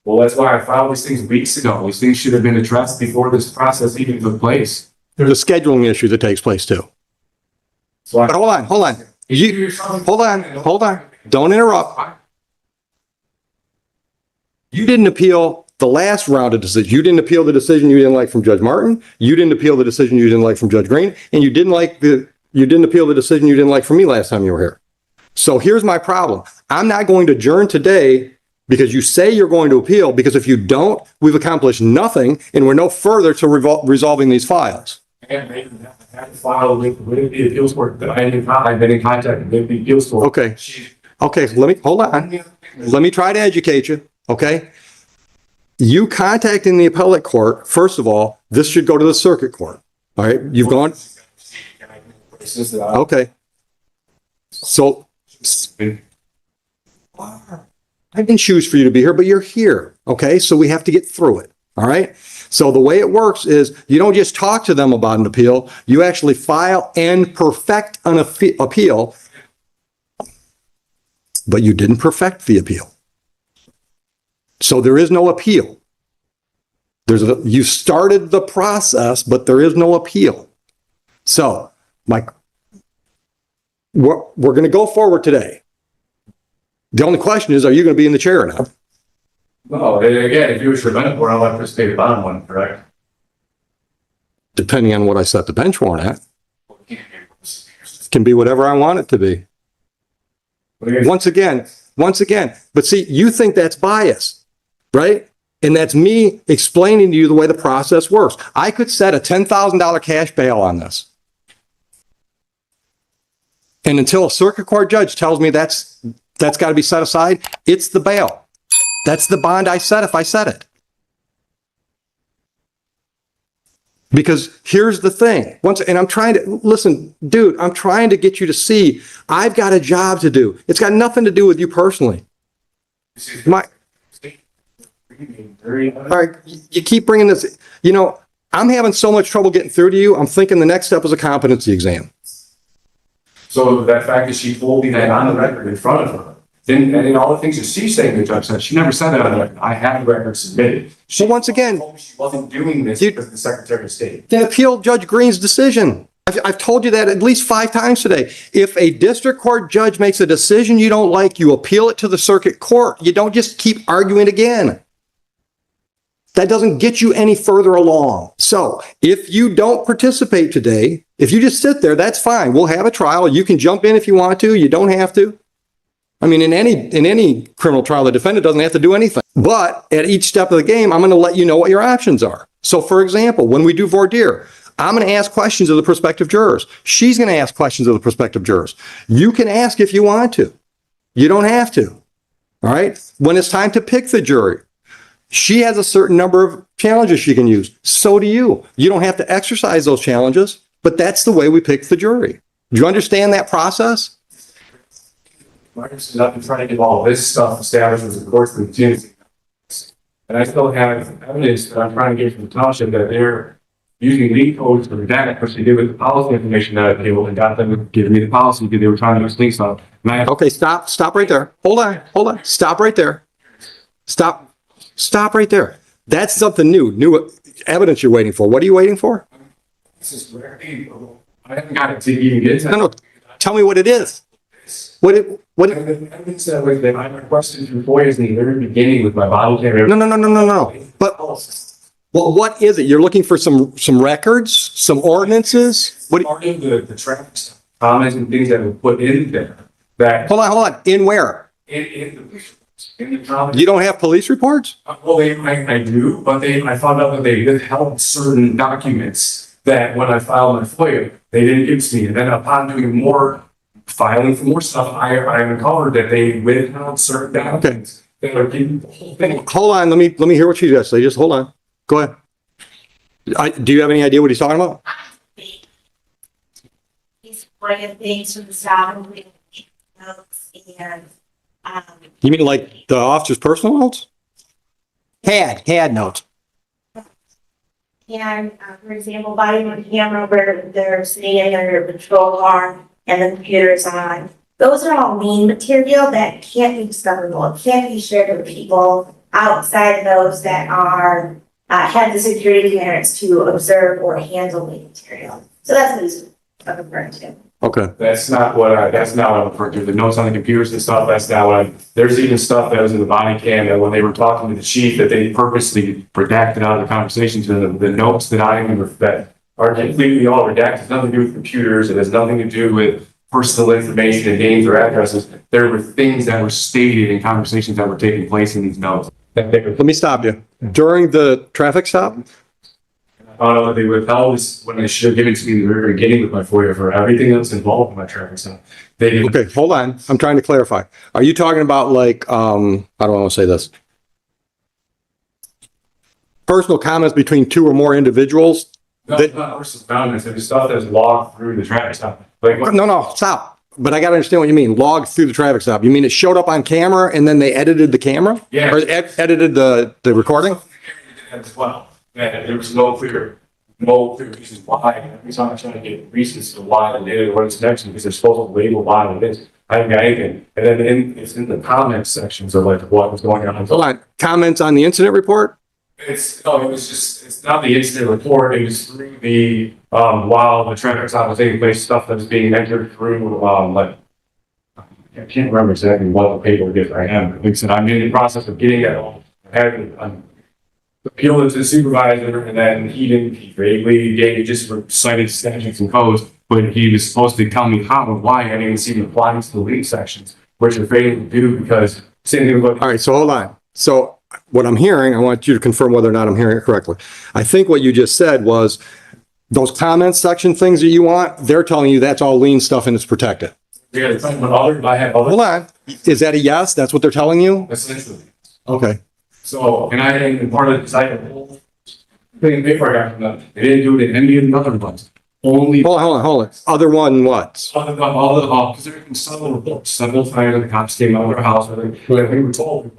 Well, that's why I filed these things weeks ago. These things should have been addressed before this process even took place. There's a scheduling issue that takes place too. So But hold on. Hold on. Don't interrupt. You didn't appeal the last round of decision. You didn't appeal the decision you didn't like from Judge Martin. You didn't appeal the decision you didn't like from Judge Green, and you didn't appeal the decision you didn't like from me last time you were here. So here's my problem. I'm not going to adjourn today because you say you're going to appeal, because if you don't, we've accomplished nothing and we're no further to resolving these files. I had to file with the appeals court that I've been in contact with the appeals court. Okay, hold on. Let me try to educate you, okay? You contacting the appellate court, first of all, this should go to the circuit court, all right? You've gone, okay. So, I didn't choose for you to be here, but you're here, okay? So we have to get through it, all right? So the way it works is you don't just talk to them about an appeal, you actually file and perfect an appeal, but you didn't perfect the appeal. So there is no appeal. You started the process, but there is no appeal. So, Mike, we're going to go forward today. The only question is, are you going to be in the chair now? No, again, if you were to prevent one, I'll have to stay bottom one, correct? Depending on what I set the bench warrant at. It can be whatever I want it to be. Once again, but see, you think that's bias, right? And that's me explaining to you the way the process works. I could set a $10,000 cash bail on this. And until a circuit court judge tells me that's got to be set aside, it's the bail. That's the bond I set if I set it. Because here's the thing. And I'm trying to, listen, dude, I'm trying to get you to see I've got a job to do. It's got nothing to do with you personally. All right, you keep bringing this, I'm having so much trouble getting through to you. I'm thinking the next step is a competency exam. So that fact that she told me that on the record in front of her, and all the things that she's saying, the judge said, she never said that on the record. I have the record submitted. So once again, She wasn't doing this because the Secretary of State. Then appeal Judge Green's decision. I've told you that at least 5 times today. If a district court judge makes a decision you don't like, you appeal it to the circuit court. You don't just keep arguing again. That doesn't get you any further along. So if you don't participate today, if you just sit there, that's fine. We'll have a trial. You can jump in if you want to. You don't have to. I mean, in any criminal trial, the defendant doesn't have to do anything. But at each step of the game, I'm going to let you know what your options are. So for example, when we do voir dire, I'm going to ask questions of the prospective jurors. She's going to ask questions of the prospective jurors. You can ask if you want to. You don't have to. All right. When it's time to pick the jury, she has a certain number of challenges she can use. So do you. You don't have to exercise those challenges, but that's the way we pick the jury. Do you understand that process? I've been trying to get all this stuff established with the courts and I still have evidence that I'm trying to get from the township that they're using lead codes to redact, which they did with the policy information that I appealed, and got them to give me the policy because they were trying to explain stuff. And I Okay, stop right there. Hold on. Stop right there. Stop right there. That's something new evidence you're waiting for. What are you waiting for? this is very, I haven't got it to even get to. No. Tell me what it is. What? Evidence that was that I requested from lawyers in the very beginning with my bottle camera. No. But what is it? You're looking for some records, some ordinances? What? Part of the traffic stuff, comments and things that were put in there that. Hold on. In where? In the comments. You don't have police reports? Well, I do, but I found out that they withheld certain documents that when I filed my FOIA, they didn't give to me. And then upon doing more filing for more stuff, I uncovered that they withheld certain documents that are getting the whole thing. Hold on. Let me hear what you just say. Just hold on. Go ahead. Do you have any idea what he's talking about? He's bringing things from the south and notes and, You mean like the officer's personal notes? Had notes. and, for example, body on camera where they're sitting in their patrol car and the computer's on. Those are all lien material that can't be discoverable. It can't be shared with people outside those that are, have the security clearance to observe or handle lien material. So that's what he's referring to. Okay. That's not what I'm referring to. The notes on the computers and stuff, that's not what there's even stuff that was in the body cam that when they were talking to the chief, that they purposely redacted out of the conversations. And the notes that that are completely all redacted. It's nothing to do with computers. It has nothing to do with personal information and names or addresses. There were things that were stated in conversations that were taking place in these notes. Let me stop you. During the traffic stop? They withheld this when they should have given it to me in the very beginning with my FOIA for everything that's involved in my traffic stop. They didn't. Okay, hold on. I'm trying to clarify. Are you talking about like, how do I want to say this? Personal comments between two or more individuals? No, it's not personal boundaries. It's stuff that's logged through the traffic stop. Like, No, stop. But I got to understand what you mean. Logged through the traffic stop. You mean it showed up on camera and then they edited the camera? Yeah. Or edited the recording? as well. And there was no clear reasons why. Every time I try to get reasons to why they did it, what it's next, because they're supposed to label why it is. I haven't got anything. And then it's in the comments sections of like what was going on. Hold on. Comments on the incident report? It's not the incident report. It was through the, while the traffic stop was taking place, stuff that was being entered through, like, I can't remember exactly what the paperwork is I am. Like I said, I'm in the process of getting that all. I had appealed it to the supervisor, and then he vaguely just cited statutes and codes, but he was supposed to tell me how and why I didn't even see the applies to the lead sections, which are failing to do because same thing with. All right, so hold on. So what I'm hearing, I want you to confirm whether or not I'm hearing it correctly. I think what you just said was those comments section things that you want, they're telling you that's all lien stuff and it's protected. Yeah, it's like I have other. Hold on. Is that a yes? That's what they're telling you? Essentially. Okay. So, and part of it is I had a whole thing of paper I got from them. They didn't do it in any of the other ones. Only Hold on. Other one what? all the because there have been several reports, several times the cops came out of their house. We were told,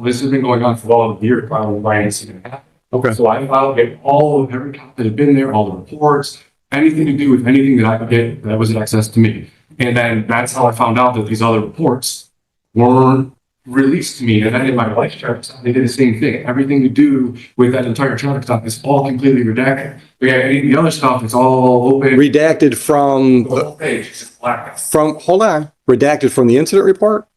this has been going on for all of the year, probably by incident happened. Okay. So I filed get all of every cop that had been there, all the reports, anything to do with anything that I could get that was access to me. And then that's how I found out that these other reports weren't released to me. And then in my life traffic stop, they did the same thing. Everything to do with that entire traffic stop is all completely redacted. We have any of the other stuff, it's all open. Redacted from, The whole page is just black. hold on. Redacted from the incident report?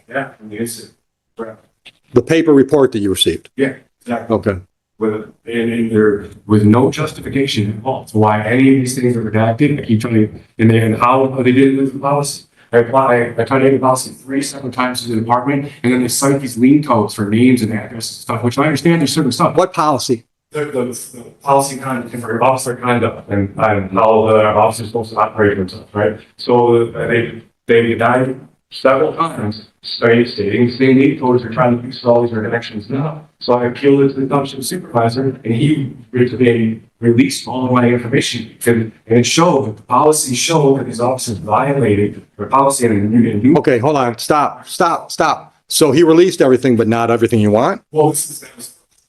Yeah, from the incident. The paper report that you received? Yeah, exactly. Okay. And there was no justification involved. So why any of these things are redacted, I keep trying to, and how they did it with the policy. I tried to get the policy 3 separate times to the department, and then they cite these lien codes for names and addresses and stuff, which I understand there's certain stuff. What policy? The policy conduct for officer conduct and how the officer is supposed to operate themselves, right? So they denied several times, stating the same lien codes are trying to use all these connections now. So I appealed it to the township supervisor, and he released all of my information. And it showed that the policy showed that these officers violated the policy and Okay, hold on. Stop. So he released everything, but not everything you want? well,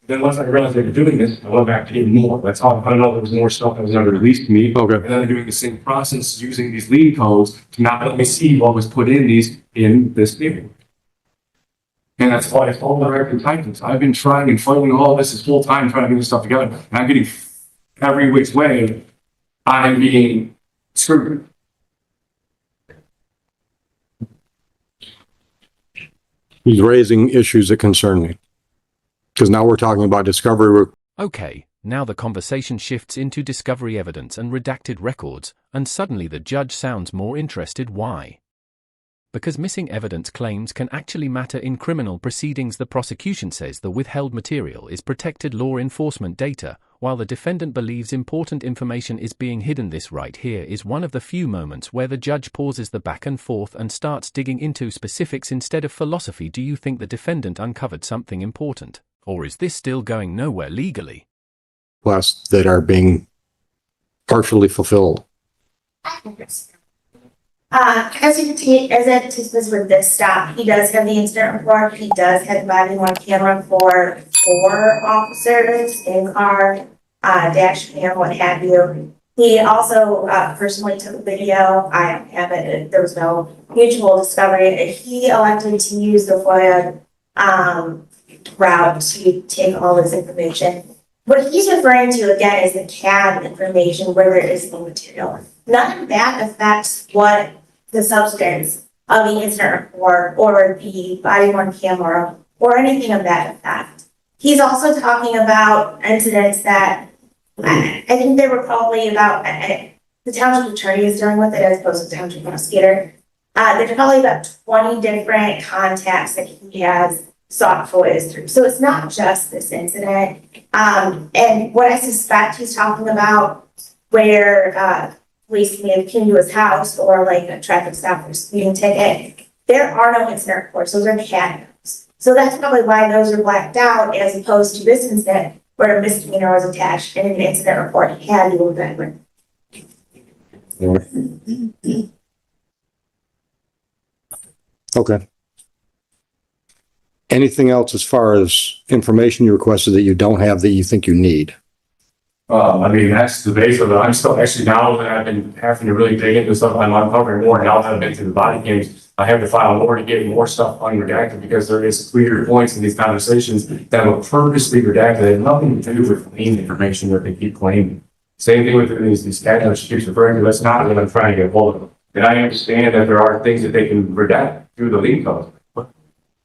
Then once I realized they were doing this, I went back to even more. That's how I found out there was more stuff that was never released to me. Okay. And then they're doing the same process using these lien codes to not let me see what was put in this paper. And that's why it's all the record titles. I've been trying and fighting all this full time trying to get this stuff together. And I'm getting every which way I'm being screwed. He's raising issues that concern me. Because now we're talking about discovery. Okay, now the conversation shifts into discovery evidence and redacted records, and suddenly the judge sounds more interested. Why? Because missing evidence claims can actually matter in criminal proceedings. The prosecution says the withheld material is protected law enforcement data, while the defendant believes important information is being hidden. This right here is one of the few moments where the judge pauses the back and forth and starts digging into specifics instead of philosophy. Do you think the defendant uncovered something important? Or is this still going nowhere legally? Plus that are being partially fulfilled. As it is with this stop, he does have the incident report. He does have body worn camera for 4 officers in car, dash cam, what have you. He also personally took a video. I don't have it. There was no mutual discovery. He elected to use the FOIA route to take all this information. What he's referring to again is the CAD information where there is no material. None of that affects what the substance of the incident report or the body worn camera or anything of that effect. He's also talking about incidents that I think they were probably about the township attorney is dealing with it as opposed to the township prosecutor. There's probably about 20 different contacts that he has sought FOIAs through. So it's not just this incident. And what I suspect he's talking about where police may have came to his house or like a traffic stop or speeding ticket, there are no incident reports. Those are CAD notes. So that's probably why those are blacked out as opposed to this incident where a misdemeanor was attached and an incident report had the event. Okay. Anything else as far as information you requested that you don't have that you think you need? I mean, that's the base of it. I'm still actually, now that I've been having to really dig into stuff, I'm uncovering more. Now that I've been through the body cams, I have to file more to get more stuff unredacted because there is clear points in these conversations that were purposely redacted. They have nothing to do with clean information that they keep claiming. Same thing with these CAD notes she keeps referring to. That's not what I'm trying to get hold of. And I understand that there are things that they can redact through the lien code.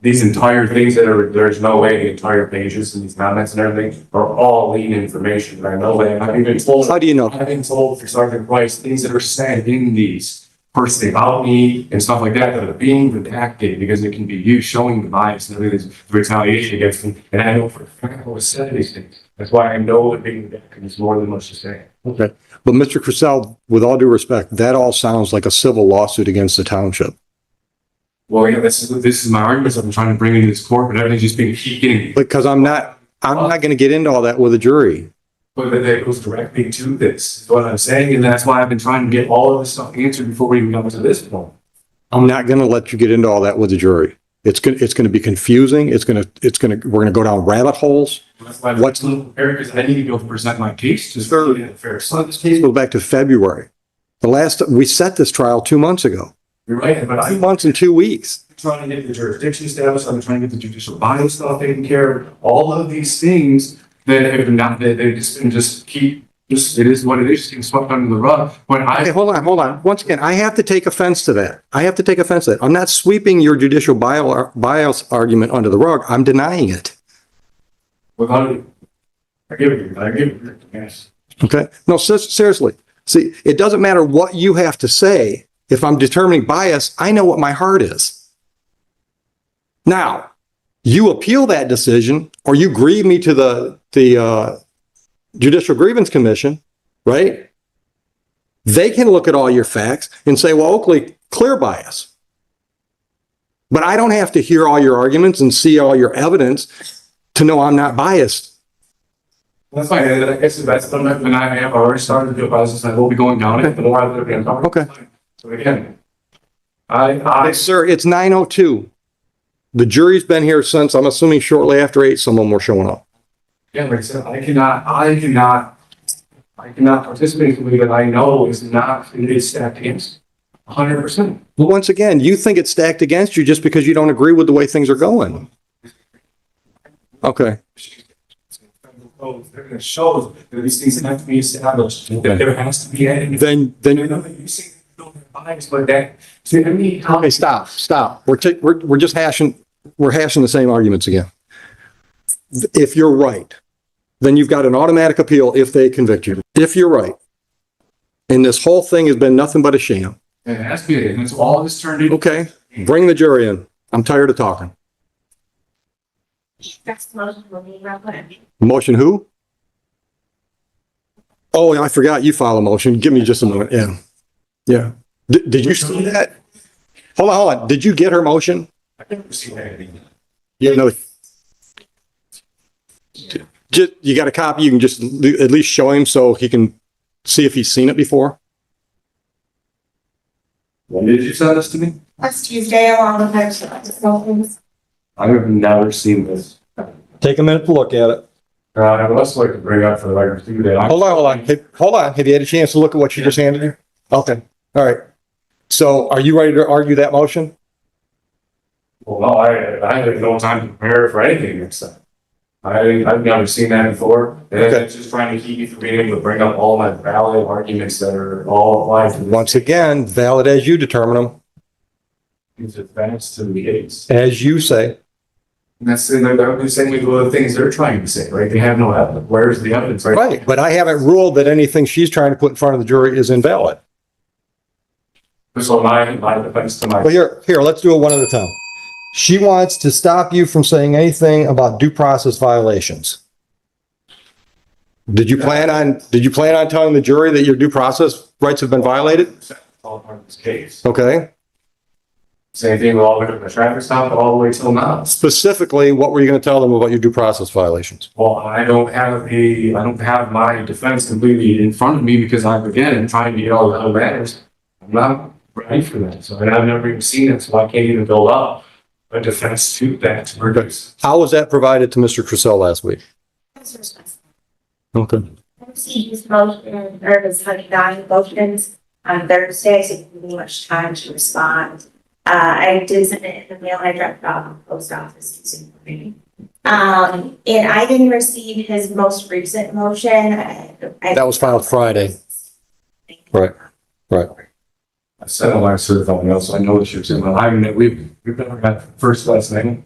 These entire things that are, there's no way the entire pages and these comments and everything are all lien information. I know that. I've been told. How do you know? I've been told for Sergeant Price, things that are said in these personally about me and stuff like that are being redacted because it can be used showing the bias and everything, the retaliation against me. And I know for a fact what was said in these things. That's why I know that being redacted is more than much to say. Okay. But Mr. Crisell, with all due respect, that all sounds like a civil lawsuit against the township. Well, yeah, this is my argument. I've been trying to bring into this court, but everything's just being keep getting. Because I'm not going to get into all that with a jury. But that goes directly to this, is what I'm saying, and that's why I've been trying to get all of this stuff answered before we even come to this point. I'm not going to let you get into all that with the jury. It's going to be confusing. We're going to go down rabbit holes. That's why what's because I need to be able to present my case to fair. So this case goes back to February. We set this trial 2 months ago. You're right, but 2 months and 2 weeks. I'm trying to get the jurisdiction established. I'm trying to get the judicial bias stuff taken care of. All of these things that have not, that they've just keep, it is what it is, just getting swept under the rug. When Okay, hold on. Once again, I have to take offense to that. I'm not sweeping your judicial bias argument under the rug. I'm denying it. I give it, yes. Okay? No, seriously. See, it doesn't matter what you have to say. If I'm determining bias, I know what my heart is. Now, you appeal that decision or you grieve me to the Judicial Grievance Commission, right? They can look at all your facts and say, well, Oakley, clear bias. But I don't have to hear all your arguments and see all your evidence to know I'm not biased. That's fine. I guess that's something when I have already started to do bias, I will be going down it. The more I look at it, okay. So again, Sir, it's 9:02. The jury's been here since, I'm assuming shortly after 8, some of them were showing up. Yeah, like I said, I cannot participate in something that I know is stacked against. 100%. Well, once again, you think it's stacked against you just because you don't agree with the way things are going. Okay. They're going to show that these things have to be established. That there has to be any. Then, You see, bias, but that. See, I mean, how? okay, stop. We're just hashing the same arguments again. If you're right, then you've got an automatic appeal if they convict you. If you're right, and this whole thing has been nothing but a sham. It has to be. And that's all this turned into. Okay, bring the jury in. I'm tired of talking. That's the motion will be real quick. Motion who? Oh, I forgot you filed a motion. Give me just a moment. Yeah. Yeah. Did you see that? Hold on. Did you get her motion? I never seen anything. Yeah, no. Just, you got a copy, you can just at least show him so he can see if he's seen it before. When did you send this to me? Last Tuesday along with our consultants. I have never seen this. Take a minute to look at it. I would also like to bring up for the record too that. Hold on. Hold on. Have you had a chance to look at what she just handed you? Okay. All right. So are you ready to argue that motion? Well, no, I had no time to prepare for anything next time. I've never seen that before. And Okay. it's just trying to keep me from being able to bring up all my valid arguments that are all applied to this. Once again, valid as you determine them, It's advanced to the case. as you say. And that's the same with the things they're trying to say, right? They have no evidence. Where's the evidence, right? Right. But I haven't ruled that anything she's trying to put in front of the jury is invalid. So my defense to my. Well, here, let's do it one at a time. She wants to stop you from saying anything about due process violations. Did you plan on telling the jury that your due process rights have been violated? All part of this case. Okay. Same thing with all the way to the traffic stop, all the way till now. Specifically, what were you going to tell them about your due process violations? Well, I don't have my defense completely in front of me because I'm trying to get all the other matters. I'm not ready for that. So, and I've never even seen it, so I can't even build up a defense to that to produce. How was that provided to Mr. Crisell last week? That's responsible. Okay. I received his motion, or his $109 motions on Thursday, so it didn't give me much time to respond. I did send it in the mail, I dropped it off at the post office this morning. And I didn't receive his most recent motion. That was filed Friday. Right. I sent a letter certified mail, so I know the ship's in. We've never got first last name.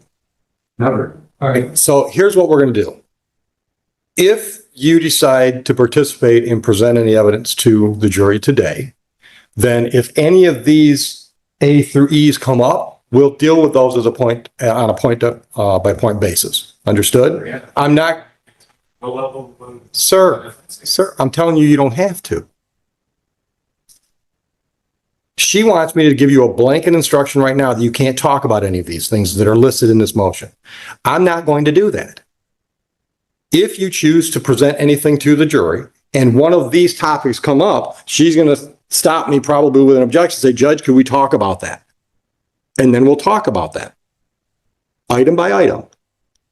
Never. All right. So here's what we're going to do. If you decide to participate and present any evidence to the jury today, then if any of these A through E's come up, we'll deal with those as on a point by point basis. Understood? Yeah. I'm not, The level. sir, I'm telling you, you don't have to. She wants me to give you a blanket instruction right now that you can't talk about any of these things that are listed in this motion. I'm not going to do that. If you choose to present anything to the jury and one of these topics come up, she's going to stop me probably with an objection, say, Judge, could we talk about that? And then we'll talk about that. Item by item.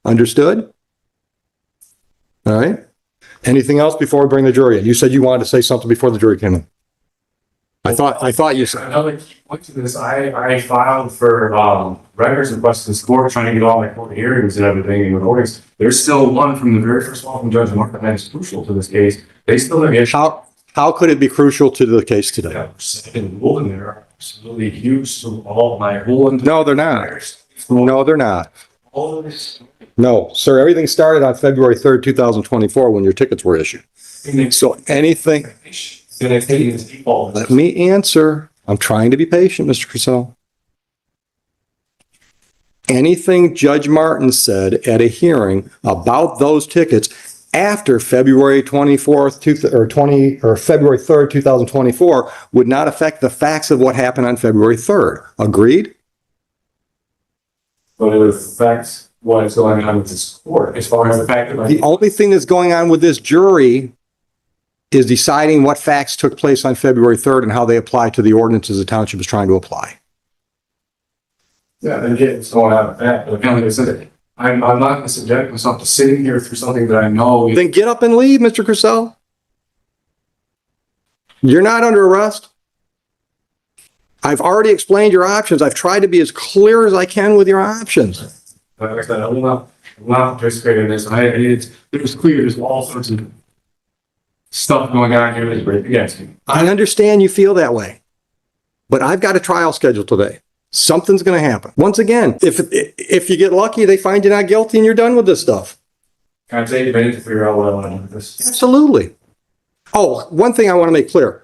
Understood? All right. Anything else before we bring the jury in? You said you wanted to say something before the jury came in. I thought you said. Another key point to this, I filed for records requests in this court, trying to get all my court hearings and everything and recordings. There's still one from the very first one from Judge Martin that is crucial to this case. They still have issues. How could it be crucial to the case today? Yeah, second rule in there are absolutely huge to all my whole. No, they're not. No, they're not. All of this. No, sir, everything started on February 3rd, 2024, when your tickets were issued. So anything, let me answer. I'm trying to be patient, Mr. Crisell. Anything Judge Martin said at a hearing about those tickets after February 24th, or February 3rd, 2024 would not affect the facts of what happened on February 3rd. Agreed? But it affects what is going on with this court, as far as the fact that. The only thing that's going on with this jury is deciding what facts took place on February 3rd and how they apply to the ordinances the township is trying to apply. Yeah, and again, it's going on with that, but apparently they said I'm not gonna subject myself to sitting here through something that I know. Then get up and leave, Mr. Crisell. You're not under arrest. I've already explained your options. I've tried to be as clear as I can with your options. Like I said, I will not participate in this. It was clear there's all sorts of stuff going on here that's right against me. I understand you feel that way, but I've got a trial scheduled today. Something's going to happen. Once again, if you get lucky, they find you not guilty and you're done with this stuff. Can I take a minute to figure out what I want to do with this? Absolutely. Oh, one thing I want to make clear.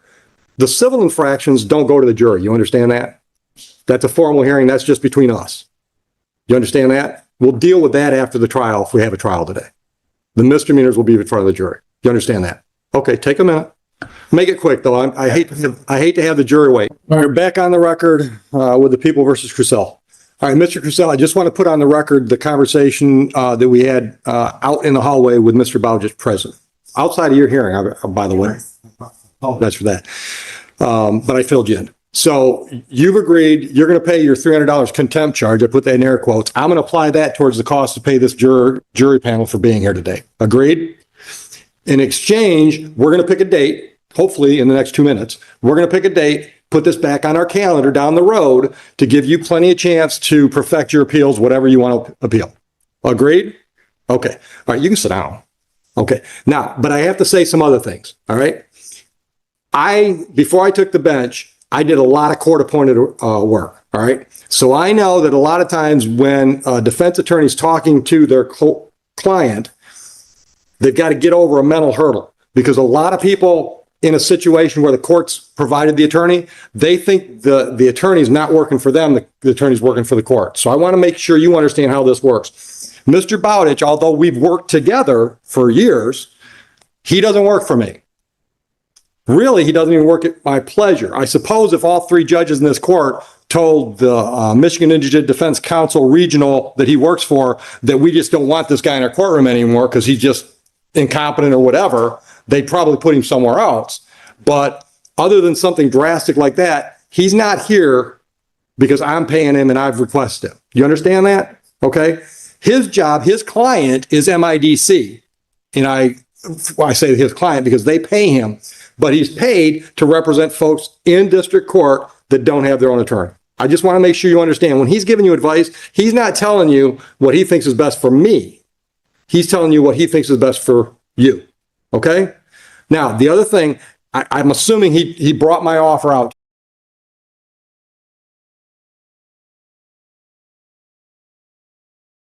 The civil infractions don't go to the jury. You understand that? That's a formal hearing. That's just between us. You understand that? We'll deal with that after the trial if we have a trial today. The misdemeanors will be in front of the jury. You understand that? Okay, take a minute. Make it quick, though. I hate to have the jury wait. All right, back on the record with the People versus Crisell. All right, Mr. Crisell, I just want to put on the record the conversation that we had out in the hallway with Mr. Bowditch present. Outside of your hearing, by the way. That's for that. But I filled you in. So you've agreed you're going to pay your $300 contempt charge. I put that in air quotes. I'm going to apply that towards the cost to pay this jury panel for being here today. Agreed? In exchange, we're going to pick a date, hopefully in the next 2 minutes. We're going to pick a date, put this back on our calendar down the road to give you plenty of chance to perfect your appeals, whatever you want to appeal. Agreed? Okay. All right, you can sit down. Okay. Now, but I have to say some other things. All right. Before I took the bench, I did a lot of court-appointed work. All right. So I know that a lot of times when a defense attorney's talking to their client, they've got to get over a mental hurdle because a lot of people in a situation where the court's provided the attorney, they think the attorney's not working for them, the attorney's working for the court. So I want to make sure you understand how this works. Mr. Bowditch, although we've worked together for years, he doesn't work for me. Really, he doesn't even work at my pleasure. I suppose if all 3 judges in this court told the Michigan Indigent Defense Council Regional that he works for that we just don't want this guy in our courtroom anymore because he's just incompetent or whatever, they'd probably put him somewhere else. But other than something drastic like that, he's not here because I'm paying him and I've requested him. You understand that? Okay. His job, his client is MIDC. And I say his client because they pay him, but he's paid to represent folks in district court that don't have their own attorney. I just want to make sure you understand when he's giving you advice, he's not telling you what he thinks is best for me. He's telling you what he thinks is best for you. Okay. Now, the other thing, I'm assuming he brought my offer out